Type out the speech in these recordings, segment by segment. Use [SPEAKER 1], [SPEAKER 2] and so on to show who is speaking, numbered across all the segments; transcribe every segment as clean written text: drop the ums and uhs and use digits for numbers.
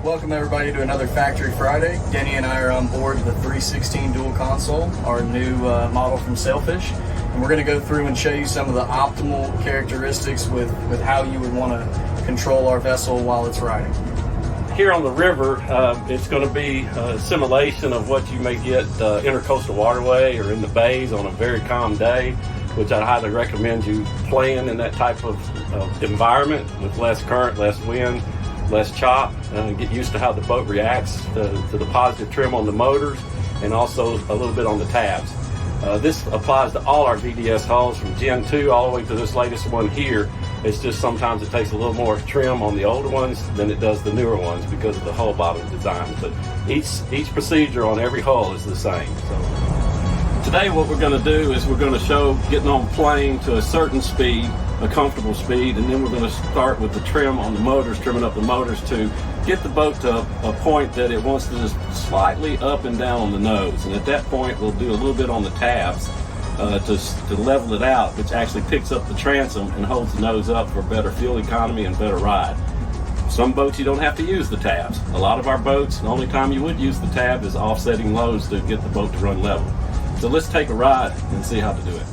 [SPEAKER 1] Welcome everybody to another Factory Friday. Denny and I are on board the 316 dual console, our new model from Sailfish. And we're going to go through and show you some of the optimal characteristics with how you would want to control our vessel while it's riding.
[SPEAKER 2] Here on the river, it's going to be a simulation of what you may get intercoastal waterway or in the bays on a very calm day, which I'd highly recommend you playing in that type of environment with less current, less wind, less chop, and get used to how the boat reacts to the positive trim on the motors and also a little bit on the tabs. This applies to all our VDS hulls from Gen 2 all the way to this latest one here. It's just sometimes it takes a little more trim on the older ones than it does the newer ones because of the hull bottom design. But each procedure on every hull is the same. So today what we're going to do is we're going to show getting on plane to a certain speed, a comfortable speed, and then we're going to start with the trim on the motors, trimming up the motors to get the boat to a point that it wants to just slightly up and down on the nose. And at that point we'll do a little bit on the tabs to level it out, which actually picks up the transom and holds the nose up for better fuel economy and better ride. Some boats you don't have to use the tabs. A lot of our boats, the only time you would use the tab is offsetting lows to get the boat to run level. So let's take a ride and see how to do it.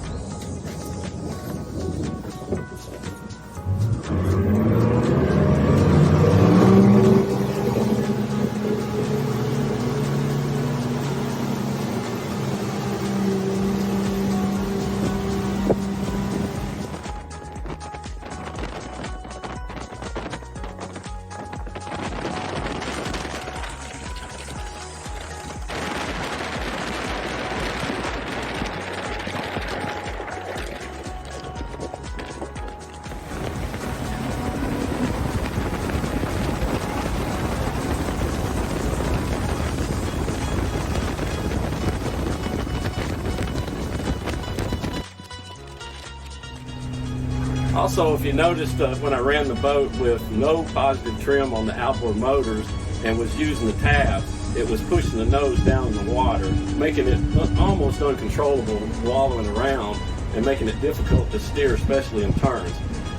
[SPEAKER 2] Also, if you noticed when I ran the boat with no positive trim on the outboard motors and was using the tabs, it was pushing the nose down in the water, making it almost uncontrollable wallowing around and making it difficult to steer, especially in turns.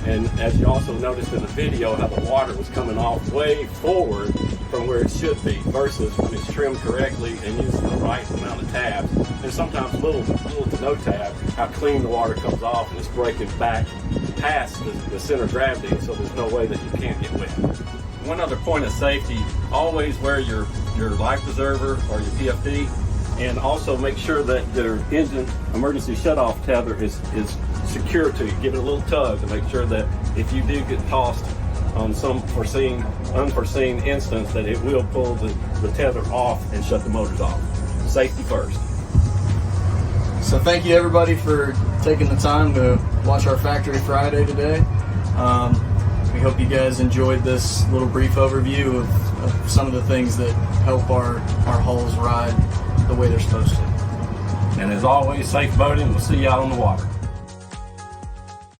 [SPEAKER 2] And as you also noticed in the video, how the water was coming off way forward from where it should be versus when it's trimmed correctly and using the right amount of tabs. And sometimes little to no tab, how clean the water comes off and it's breaking back past the center of gravity, so there's no way that you can't get wet. One other point of safety, always wear your life preserver or your PFD, and also make sure that your engine emergency shutoff tether is secure to you. Give it a little tug to make sure that if you do get tossed on some unforeseen instance, that it will pull the tether off and shut the motors off. Safety first.
[SPEAKER 1] So thank you everybody for taking the time to watch our Factory Friday today. We hope you guys enjoyed this little brief overview of some of the things that help our hulls ride the way they're supposed to.
[SPEAKER 2] And as always, safe boating. We'll see you out on the water.